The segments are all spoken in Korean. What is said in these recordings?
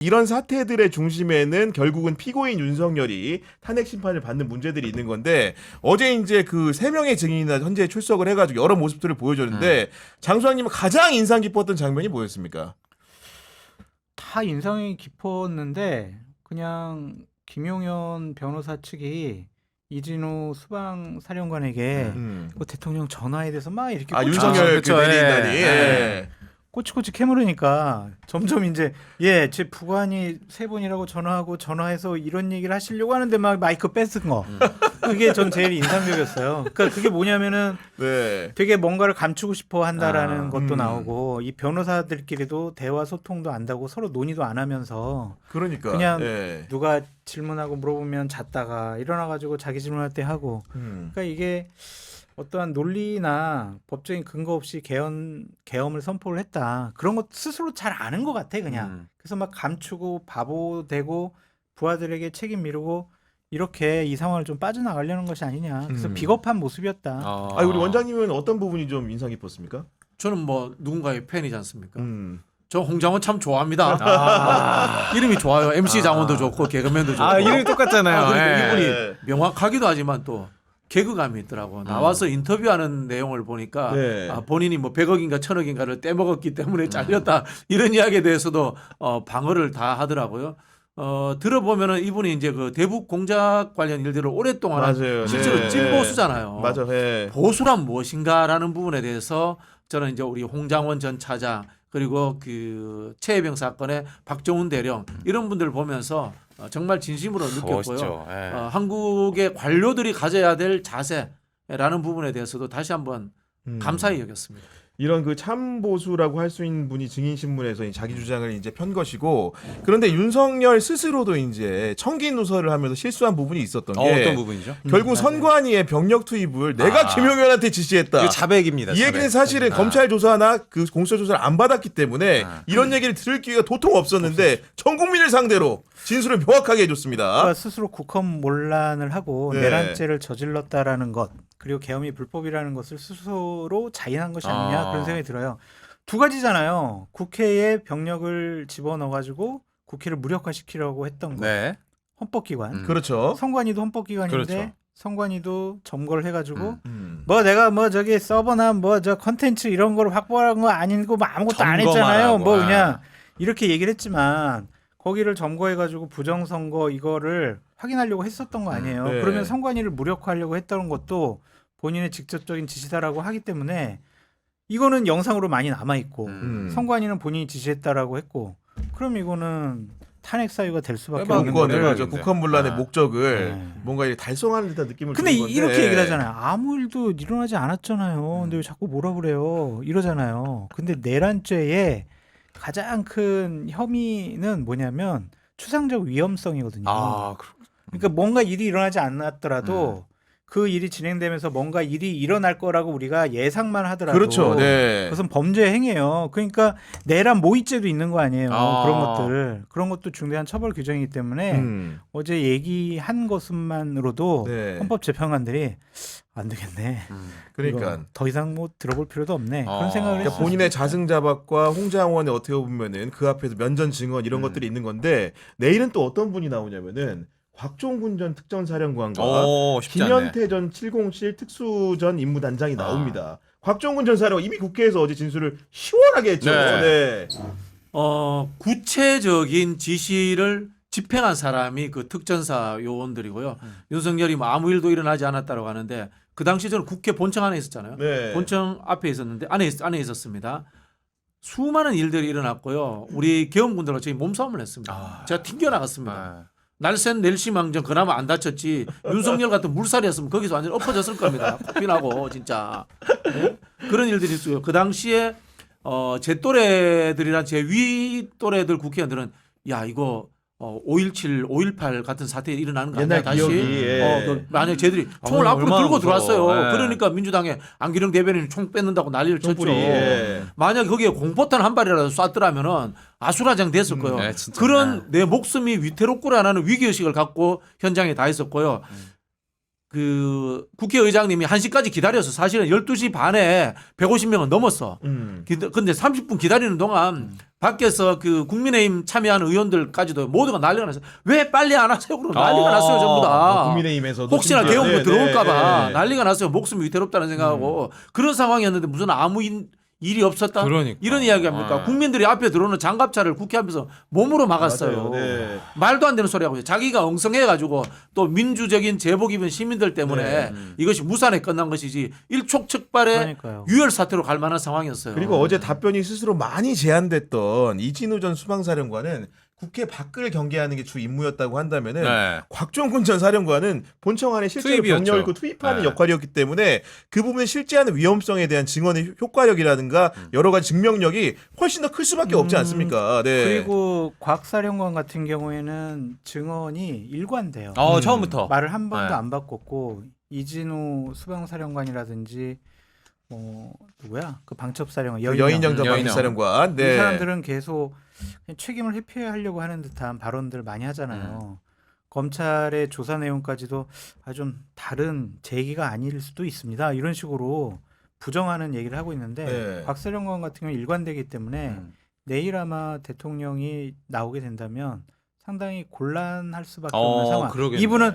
이런 사태들의 중심에는 결국은 피고인 윤석열이 탄핵 심판을 받는 문제들이 있는 건데 어제 이제 그 3명의 증인이나 현재 출석을 해가지고 여러 모습들을 보여줬는데 장소장님은 가장 인상 깊었던 장면이 뭐였습니까? 다 인상이 깊었는데 그냥 김용현 변호사 측이 이진우 수방사령관에게 그 대통령 전화에 대해서 막 이렇게 윤석열 그 내린다니. 꼬치꼬치 캐물으니까 점점 이제 제 부관이 3분이라고 전화해서 이런 얘기를 하시려고 하는데 막 마이크 뺏은 거 그게 전 제일 인상적이었어요. 그러니까 그게 뭐냐면은 되게 뭔가를 감추고 싶어 한다라는 것도 나오고 이 변호사들끼리도 대화 소통도 안다고 서로 논의도 안 하면서 그러니까 그냥 누가 질문하고 물어보면 잤다가 일어나가지고 자기 질문할 때 하고 그러니까 이게 어떠한 논리나 법적인 근거 없이 계엄을 선포를 했다. 그런 것 스스로 잘 아는 것 같아 그냥. 그래서 막 감추고 바보 되고 부하들에게 책임 미루고 이렇게 이 상황을 좀 빠져나가려는 것이 아니냐. 그래서 비겁한 모습이었다. 우리 원장님은 어떤 부분이 좀 인상 깊었습니까? 저는 뭐 누군가의 팬이지 않습니까? 저 홍장원 참 좋아합니다. 이름이 좋아요. MC 장원도 좋고 개그맨도 좋고. 이름이 똑같잖아요. 그러니까 이분이 명확하기도 하지만 또 개그감이 있더라고. 나와서 인터뷰하는 내용을 보니까 본인이 뭐 100억인가 1000억인가를 떼먹었기 때문에 잘렸다 이런 이야기에 대해서도 방어를 다 하더라고요. 들어보면은 이분이 이제 그 대북 공작 관련 일들을 오랫동안 맞아요. 실제로 찐보수잖아요. 맞아. 보수란 무엇인가라는 부분에 대해서 저는 이제 우리 홍장원 전 차장 그리고 그 최혜병 사건의 박정훈 대령 이런 분들 보면서 정말 진심으로 느꼈고요. 한국의 관료들이 가져야 될 자세라는 부분에 대해서도 다시 한번 감사히 여겼습니다. 이런 그 참보수라고 할 수 있는 분이 증인 신문에서 자기 주장을 이제 편 것이고 그런데 윤석열 스스로도 이제 청기 누설을 하면서 실수한 부분이 있었던 게 어떤 부분이죠? 결국 선관위의 병력 투입을 내가 김용현한테 지시했다. 이거 자백입니다. 이 얘기는 사실은 검찰 조사나 그 공수처 조사를 안 받았기 때문에 이런 얘기를 들을 기회가 도통 없었는데 전 국민을 상대로 진술을 명확하게 해줬습니다. 그러니까 스스로 국헌문란을 하고 내란죄를 저질렀다라는 것 그리고 계엄이 불법이라는 것을 스스로 자인한 것이 아니냐 그런 생각이 들어요. 두 가지잖아요. 국회에 병력을 집어넣어가지고 국회를 무력화시키려고 했던 거. 헌법기관. 그렇죠. 선관위도 헌법기관인데 그렇죠. 선관위도 점거를 해가지고 뭐 내가 뭐 저기 서버나 뭐 저 컨텐츠 이런 거를 확보한 거 아니고 뭐 아무것도 안 했잖아요. 뭐 그냥 이렇게 얘기를 했지만 거기를 점거해가지고 부정선거 이거를 확인하려고 했었던 거 아니에요. 그러면 선관위를 무력화하려고 했던 것도 본인의 직접적인 지시다라고 하기 때문에 이거는 영상으로 많이 남아있고 선관위는 본인이 지시했다라고 했고 그럼 이거는 탄핵 사유가 될 수밖에 없는 거예요. 국헌문란의 목적을 뭔가 달성하는 듯한 느낌을 근데 주는 건데 이렇게 얘기를 하잖아요. 아무 일도 일어나지 않았잖아요. 근데 왜 자꾸 뭐라 그래요? 이러잖아요. 근데 내란죄의 가장 큰 혐의는 뭐냐면 추상적 위험성이거든요. 그러니까 뭔가 일이 일어나지 않았더라도 그 일이 진행되면서 뭔가 일이 일어날 거라고 우리가 예상만 하더라도 그렇죠. 그것은 범죄 행위예요. 그러니까 내란 모의죄도 있는 거 아니에요. 그런 것도 중대한 처벌 규정이기 때문에 어제 얘기한 것만으로도 헌법재판관들이 안 되겠네. 그러니까 더 이상 뭐 들어볼 필요도 없네. 그런 생각을 그러니까 했어요. 본인의 자승자박과 홍장원의 어떻게 보면은 그 앞에서 면전 증언 이런 것들이 있는 건데 내일은 또 어떤 분이 나오냐면은 곽종군 전 특전사령관과 김현태 전 707 특수전 임무단장이 나옵니다. 곽종군 전 사령관 이미 국회에서 어제 진술을 시원하게 했죠. 구체적인 지시를 집행한 사람이 그 특전사 요원들이고요. 윤석열이 뭐 아무 일도 일어나지 않았다고 하는데 그 당시 저는 국회 본청 안에 있었잖아요. 본청 앞에 있었는데 안에 있었습니다. 수많은 일들이 일어났고요. 우리 계엄군들과 저희 몸싸움을 했습니다. 제가 튕겨 나갔습니다. 날쌘 nel심왕전 그나마 안 다쳤지 윤석열 같은 물살이었으면 거기서 완전 엎어졌을 겁니다. 코피 나고 진짜 그런 일들이 있어요. 그 당시에 제 또래들이란 제 위 또래들 국회의원들은 야 이거 5.17, 5.18 같은 사태 일어나는 거 아니야 다시 만약 쟤들이 총을 앞으로 들고 들어왔어요. 그러니까 민주당의 안기령 대변인이 총 뺏는다고 난리를 쳤죠. 만약 거기에 공포탄 한 발이라도 쐈더라면은 아수라장 됐을 거예요. 그런 내 목숨이 위태롭구나라는 위기의식을 갖고 현장에 다 있었고요. 그 국회의장님이 1시까지 기다려서 사실은 12시 반에 150명은 넘었어. 근데 30분 기다리는 동안 밖에서 그 국민의힘 참여하는 의원들까지도 모두가 난리가 났어요. 왜 빨리 안 하세요? 그럼 난리가 났어요, 전부 다. 국민의힘에서도 혹시나 심지어. 대형부 들어올까봐 네. 난리가 났어요. 목숨이 위태롭다는 생각하고 그런 상황이었는데 무슨 아무 일이 없었다? 그러니까. 이런 이야기합니까? 네. 국민들이 앞에 들어오는 장갑차를 국회 앞에서 몸으로 막았어요. 맞아요. 네. 말도 안 되는 소리 하고 있어요. 자기가 엉성해가지고 또 민주적인 제복 입은 시민들 때문에 네. 이것이 무산에 끝난 것이지 일촉즉발의 그러니까요. 유혈 사태로 갈 만한 상황이었어요. 그리고 어제 답변이 스스로 많이 제한됐던 이진우 전 수방사령관은 국회 밖을 경계하는 게 주 임무였다고 한다면은 네. 곽종군 전 사령관은 본청 안에 실제로 투입이었죠. 병력을 투입하는 네. 역할이었기 때문에 그 부분에 실제하는 위험성에 대한 증언의 효과력이라든가 여러 가지 증명력이 훨씬 더 클 수밖에 없지 않습니까? 네. 그리고 곽 사령관 같은 경우에는 증언이 일관돼요. 처음부터. 말을 한 번도 네. 안 바꿨고 이진우 수방사령관이라든지 누구야 그 방첩사령관 여인영 전 여인영. 방사령관. 네. 이 사람들은 계속 그냥 책임을 회피하려고 하는 듯한 발언들 많이 하잖아요. 검찰의 조사 내용까지도 좀 다른 제기가 아닐 수도 있습니다. 이런 식으로 부정하는 얘기를 하고 있는데 네. 곽 사령관 같은 경우 일관되기 때문에 내일 아마 대통령이 나오게 된다면 상당히 곤란할 수밖에 없는 상황. 그러겠네. 이분은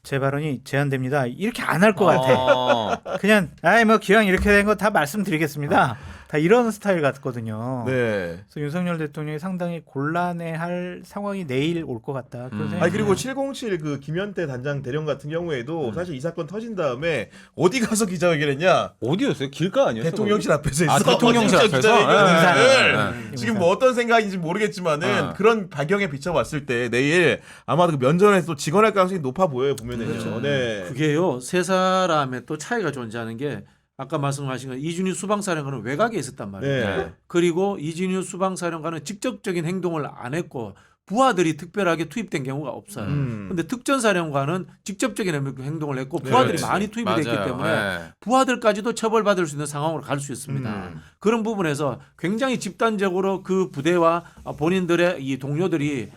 제 발언이 제한됩니다. 이렇게 안 할 것 같아. 그냥 뭐 기왕 이렇게 된 거 다 말씀드리겠습니다. 다 이런 스타일 같거든요. 네. 그래서 윤석열 대통령이 상당히 곤란해할 상황이 내일 올 것 같다. 그런 생각이 아니 그리고 듭니다. 707 그 김현태 단장 대령 같은 경우에도 사실 이 사건 터진 다음에 어디 가서 기자회견했냐? 어디였어요? 길가 아니었어요? 대통령실 앞에서 했어. 대통령실 진짜 앞에서? 기자회견을. 네. 지금 뭐 어떤 생각인지 모르겠지만은 그런 배경에 비춰봤을 때 내일 아마도 그 면전에서 또 직언할 가능성이 높아 보여요 보면은요. 그렇죠. 네. 그게요 세 사람의 또 차이가 존재하는 게 아까 말씀하신 건 이준유 수방사령관은 외곽에 있었단 말이에요. 네. 그리고 이준유 수방사령관은 직접적인 행동을 안 했고 부하들이 특별하게 투입된 경우가 없어요. 근데 특전사령관은 직접적인 행동을 했고 부하들이 그렇지. 많이 투입이 됐기 맞아요. 때문에 네. 부하들까지도 처벌받을 수 있는 상황으로 갈 수 있습니다. 그런 부분에서 굉장히 집단적으로 그 부대와 본인들의 이 동료들이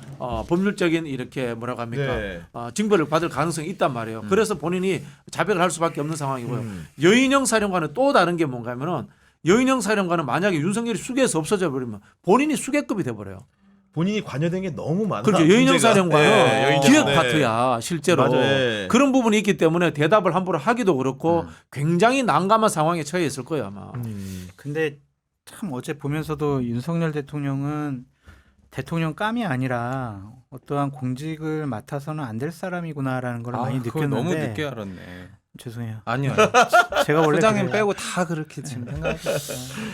법률적인 이렇게 뭐라고 합니까? 네. 징벌을 받을 가능성이 있단 말이에요. 그래서 본인이 자백을 할 수밖에 없는 상황이고요. 여인영 사령관은 또 다른 게 뭔가 하면은 여인영 사령관은 만약에 윤석열이 수계에서 없어져 버리면 본인이 수계급이 돼버려요. 본인이 관여된 게 너무 많아. 그렇죠. 여인영 문제가. 사령관은 네, 여인영. 기획 네. 파트야 실제로. 맞아요. 네. 그런 부분이 있기 때문에 대답을 함부로 하기도 그렇고 굉장히 난감한 상황에 처해 있을 거예요 아마. 근데 참 어제 보면서도 윤석열 대통령은 대통령감이 아니라 어떠한 공직을 맡아서는 안 될 사람이구나라는 걸 많이 그거 느꼈는데 너무 늦게 알았네. 죄송해요. 아니요. 제가 원래 소장님 그래요. 빼고 다 그렇게 지금 생각했어요.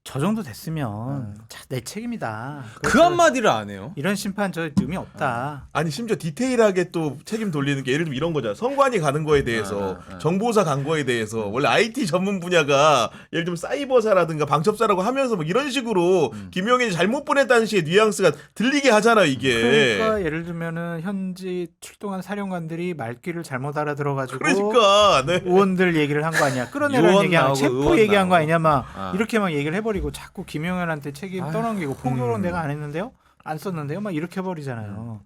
저 정도 됐으면 내 책임이다. 그 한마디를 안 해요. 이런 심판 저 의미 없다. 아니 심지어 디테일하게 또 책임 돌리는 게 예를 들면 이런 거잖아. 선관위 가는 거에 대해서 정보사 간 거에 대해서 원래 IT 전문 분야가 예를 들면 사이버사라든가 방첩사라고 하면서 뭐 이런 식으로 김용현이 잘못 보냈다는 식의 뉘앙스가 들리게 하잖아요 이게. 그러니까 예를 들면은 현지 출동한 사령관들이 말귀를 잘못 알아들어가지고 그러니까 네. 의원들 얘기를 한 거 아니야. 끌어내라는 의원 얘기하고 나오고 체포 의원 얘기한 거 나오고. 아니냐 막 이렇게 막 얘기를 해버리고 자꾸 김용현한테 책임 떠넘기고 포교로 내가 안 했는데요, 안 썼는데요, 막 이렇게 해버리잖아요.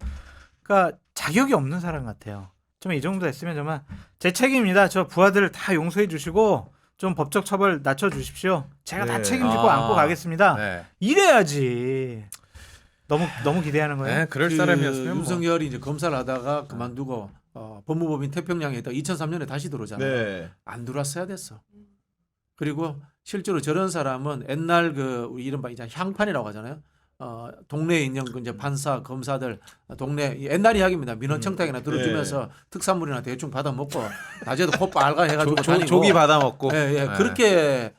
그러니까 자격이 없는 사람 같아요. 좀 이 정도 됐으면 정말 제 책임입니다. 저 부하들 다 용서해 주시고 좀 법적 처벌 낮춰 주십시오. 제가 다 네. 책임지고 안고 가겠습니다. 네. 이래야지. 너무 기대하는 거예요. 네, 그럴 사람이었으면 뭐. 윤석열이 이제 검사를 하다가 그만두고 법무법인 태평양에 있다가 2003년에 다시 들어오잖아요. 네. 안 들어왔어야 됐어. 그리고 실제로 저런 사람은 옛날 그 우리 이른바 이제 향판이라고 하잖아요. 동네에 있는 그 이제 판사, 검사들 동네 옛날 이야기입니다. 민원 청탁이나 들어주면서 특산물이나 대충 받아 먹고 낮에도 콧 빨가 해가지고 다니고 조기 받아 먹고. 예, 그렇게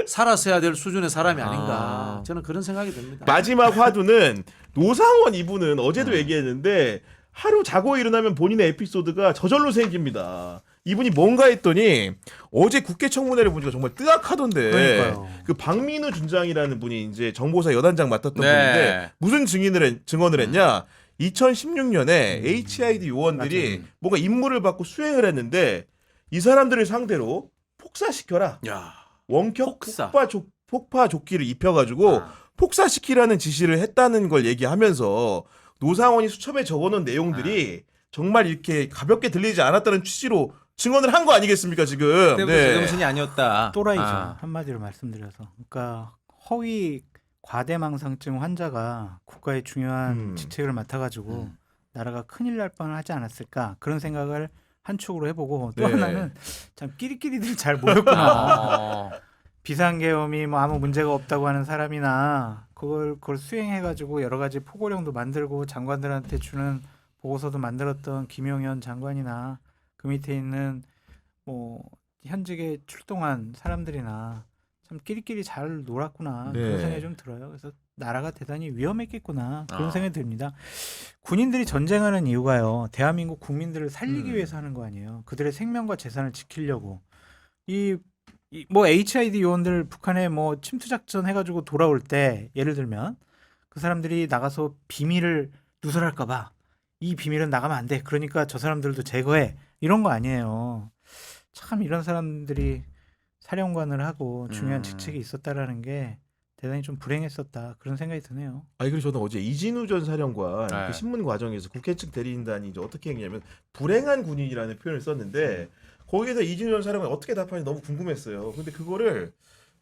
살았어야 될 수준의 사람이 아닌가. 저는 그런 생각이 듭니다. 마지막 화두는 노상원 이분은 어제도 얘기했는데 하루 자고 일어나면 본인의 에피소드가 저절로 생깁니다. 이분이 뭔가 했더니 어제 국회 청문회를 보니까 정말 뜨악하던데. 그러니까요. 그 박민우 준장이라는 분이 이제 정보사 여단장 맡았던 네. 분인데 무슨 증언을 했냐? 2016년에 HID 요원들이 뭔가 임무를 받고 수행을 했는데 이 사람들을 상대로 폭사시켜라. 야. 원격 폭사. 폭파 조끼를 입혀가지고 폭사시키라는 지시를 했다는 걸 얘기하면서 노상원이 수첩에 적어놓은 내용들이 정말 이렇게 가볍게 들리지 않았다는 취지로 증언을 한 거 아니겠습니까 지금? 그때부터 제정신이 아니었다. 또라이죠. 아. 한마디로 말씀드려서. 그러니까 허위 과대망상증 환자가 국가의 중요한 직책을 맡아가지고 나라가 큰일 날 뻔하지 않았을까 그런 생각을 한 축으로 해보고 또 하나는 참 끼리끼리들 잘 모였구나. 비상계엄이 뭐 아무 문제가 없다고 하는 사람이나 그걸 수행해가지고 여러 가지 포고령도 만들고 장관들한테 주는 보고서도 만들었던 김용현 장관이나 그 밑에 있는 뭐 현직에 출동한 사람들이나 참 끼리끼리 잘 놀았구나 그런 생각이 좀 들어요. 그래서 나라가 대단히 위험했겠구나 그런 생각이 듭니다. 군인들이 전쟁하는 이유가요. 대한민국 국민들을 살리기 위해서 하는 거 아니에요. 그들의 생명과 재산을 지키려고. 뭐 HID 요원들 북한에 뭐 침투 작전 해가지고 돌아올 때 예를 들면 그 사람들이 나가서 비밀을 누설할까봐 이 비밀은 나가면 안 돼. 그러니까 저 사람들도 제거해. 이런 거 아니에요. 참 이런 사람들이 사령관을 하고 중요한 직책이 있었다라는 게 대단히 좀 불행했었다 그런 생각이 드네요. 아니 그래서 저는 어제 이진우 전 사령관 그 신문 과정에서 국회 측 대리인단이 이제 어떻게 했냐면 불행한 군인이라는 표현을 썼는데 거기에서 이진우 전 사령관이 어떻게 답하는지 너무 궁금했어요. 근데 그거를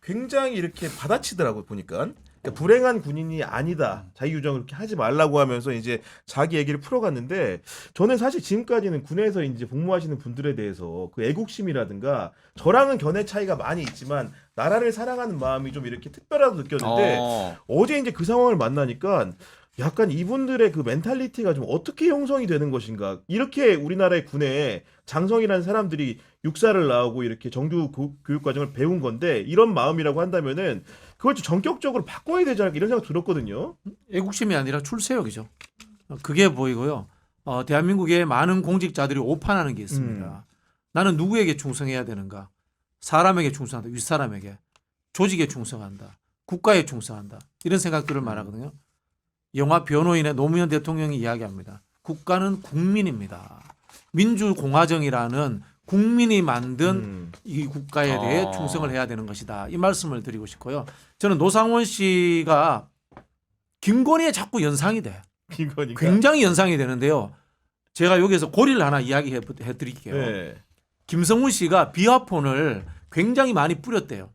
굉장히 이렇게 받아치더라고 보니까. 그러니까 불행한 군인이 아니다. 자기유정을 그렇게 하지 말라고 하면서 이제 자기 얘기를 풀어갔는데 저는 사실 지금까지는 군에서 이제 복무하시는 분들에 대해서 그 애국심이라든가 저랑은 견해 차이가 많이 있지만 나라를 사랑하는 마음이 좀 이렇게 특별하다고 느꼈는데 어제 이제 그 상황을 만나니까 약간 이분들의 그 멘탈리티가 좀 어떻게 형성이 되는 것인가. 이렇게 우리나라의 군에 장성이라는 사람들이 육사를 나오고 이렇게 정규 교육 과정을 배운 건데 이런 마음이라고 한다면은 그걸 좀 전격적으로 바꿔야 되지 않을까 이런 생각 들었거든요. 애국심이 아니라 출세욕이죠. 그게 보이고요. 대한민국의 많은 공직자들이 오판하는 게 있습니다. 나는 누구에게 충성해야 되는가? 사람에게 충성한다. 윗사람에게. 조직에 충성한다. 국가에 충성한다. 이런 생각들을 말하거든요. 영화 변호인의 노무현 대통령이 이야기합니다. 국가는 국민입니다. 민주공화정이라는 국민이 만든 이 국가에 대해 충성을 해야 되는 것이다. 이 말씀을 드리고 싶고요. 저는 노상원 씨가 김건희에 자꾸 연상이 돼. 김건희가 굉장히 연상이 되는데요. 제가 여기서 고리를 하나 이야기해 드릴게요. 네. 김성훈 씨가 비화폰을 굉장히 많이 뿌렸대요.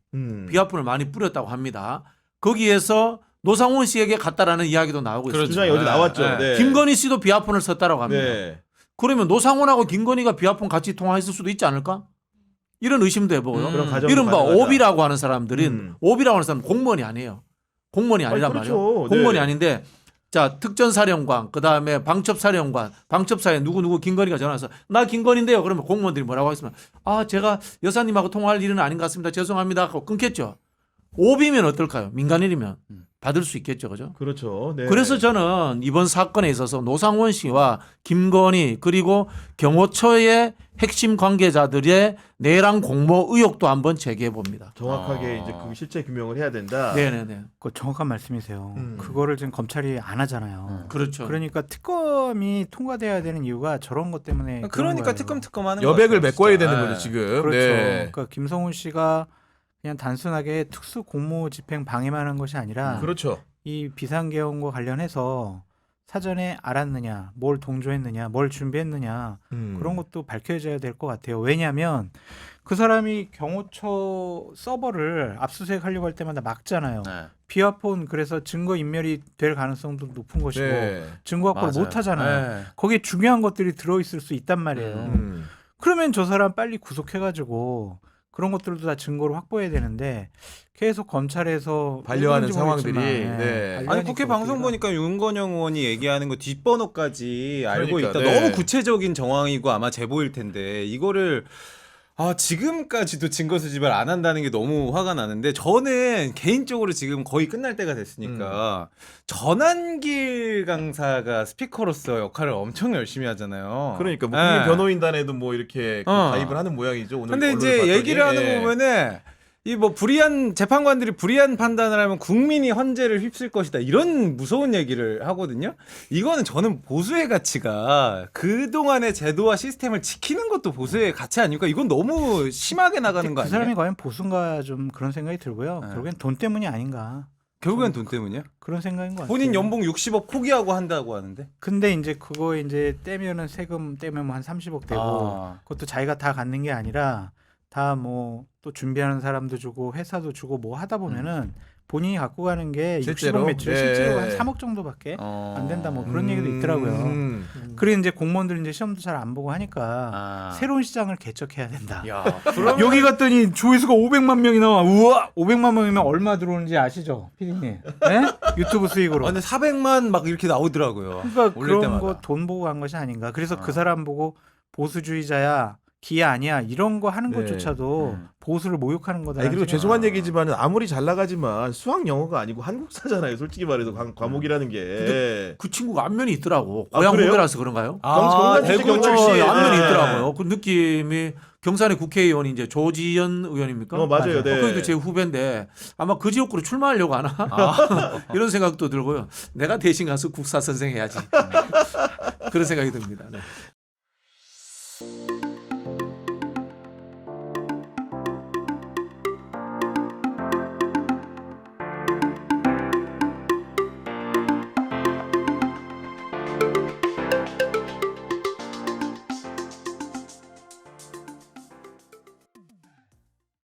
비화폰을 많이 뿌렸다고 합니다. 거기에서 노상원 씨에게 갔다라는 이야기도 나오고 있습니다. 주장이 어제 나왔죠. 네. 김건희 씨도 비화폰을 썼다라고 합니다. 네. 그러면 노상원하고 김건희가 비화폰 같이 통화했을 수도 있지 않을까? 이런 의심도 해보고요. 이른바 오비라고 하는 사람들은 오비라고 하는 사람은 공무원이 아니에요. 공무원이 아니란 그렇죠. 말이에요. 공무원이 네. 아닌데 자 특전사령관 그다음에 방첩사령관 방첩사에 누구 김건희가 전화해서 나 김건희인데요. 그러면 공무원들이 뭐라고 하겠습니까? 아 제가 여사님하고 통화할 일은 아닌 것 같습니다. 죄송합니다. 하고 끊겠죠. 오비면 어떨까요? 민간인이면 받을 수 있겠죠, 그죠? 그렇죠. 네. 그래서 저는 이번 사건에 있어서 노상원 씨와 김건희 그리고 경호처의 핵심 관계자들의 내란 공모 의혹도 한번 제기해 봅니다. 정확하게 이제 그 실체 규명을 해야 된다. 네네네. 그 정확한 말씀이세요. 그거를 지금 검찰이 안 하잖아요. 그렇죠. 그러니까 특검이 통과돼야 되는 이유가 저런 것 때문에. 그러니까 특검하는 여백을 것 같아요, 메꿔야 진짜. 되는 거죠 지금. 그렇죠. 네. 그러니까 김성훈 씨가 그냥 단순하게 특수 공무 집행 방해만 한 것이 아니라 그렇죠. 이 비상계엄과 관련해서 사전에 알았느냐, 뭘 동조했느냐, 뭘 준비했느냐 그런 것도 밝혀져야 될 것 같아요. 왜냐하면 그 사람이 경호처 서버를 압수수색하려고 할 때마다 막잖아요. 네. 비화폰 그래서 증거 인멸이 될 가능성도 높은 것이고 네. 증거 확보를 맞아요. 못 하잖아요. 네. 거기에 중요한 것들이 들어있을 수 있단 말이에요. 그러면 저 사람 빨리 구속해가지고 그런 것들도 다 증거로 확보해야 되는데 계속 검찰에서 반려하는 왜 그런지 상황들이, 모르겠지만, 네. 반려하니까 아니 국회 방송 어떻게 보니까 윤건영 의원이 얘기하는 거 뒷번호까지 알고 그러니까, 있다. 네. 너무 구체적인 정황이고 아마 제보일 텐데 이거를 지금까지도 증거 수집을 안 한다는 게 너무 화가 나는데 저는 개인적으로 지금 거의 끝날 때가 됐으니까 전한길 강사가 스피커로서 역할을 엄청 열심히 하잖아요. 그러니까 뭐 네. 국민 변호인단에도 뭐 이렇게 가입을 하는 모양이죠. 오늘 근데 이제 언론을 얘기를 봤더니. 하는 거 보면은 이 뭐 불의한 재판관들이 불의한 판단을 하면 국민이 헌재를 휩쓸 것이다 이런 무서운 얘기를 하거든요. 이거는 저는 보수의 가치가 그 동안의 제도와 시스템을 지키는 것도 보수의 가치 아닙니까? 이건 너무 심하게 나가는 거 그 아니에요? 사람이 과연 보수인가 좀 그런 생각이 들고요. 네. 결국엔 돈 때문이 아닌가. 결국엔 돈 때문이야? 그런 생각인 것 같아요. 본인 연봉 60억 포기하고 한다고 하는데. 근데 이제 그거 이제 떼면은 세금 떼면 뭐 한 30억 되고 그것도 자기가 다 갖는 게 아니라 다 뭐 또 준비하는 사람도 주고 회사도 주고 뭐 하다 보면은 본인이 갖고 가는 게 실제로? 60억 매출 예. 실제로 한 3억 정도밖에 안 된다 뭐 그런 얘기도 있더라고요. 그리고 이제 공무원들 이제 시험도 잘 안 보고 하니까 새로운 시장을 개척해야 된다. 야, 여기 갔더니 조회수가 500만 명이 나와. 우와, 500만 명이면 얼마 들어오는지 아시죠, 피디님? 네? 유튜브 수익으로. 근데 400만 막 이렇게 나오더라고요. 그러니까 올릴 그런 때마다. 거 돈 보고 간 것이 아닌가. 그래서 그 사람 보고 보수주의자야, 기아 아니야 이런 거 하는 네. 것조차도 보수를 모욕하는 거다. 아니, 그리고 죄송한 얘기지만 아무리 잘 나가지만 수학 영어가 아니고 한국사잖아요. 솔직히 말해서 과목이라는 게. 그 친구가 안면이 있더라고. 아, 고향 그래요? 후배라서 그런가요? 대구 출신. 안면이 네. 있더라고요. 그 느낌이 경산의 국회의원이 이제 조지현 의원입니까? 맞아요. 네. 거기도 제 후배인데 아마 그 지역구로 출마하려고 하나 이런 생각도 들고요. 내가 대신 가서 국사 선생 해야지. 그런 생각이 듭니다. 네.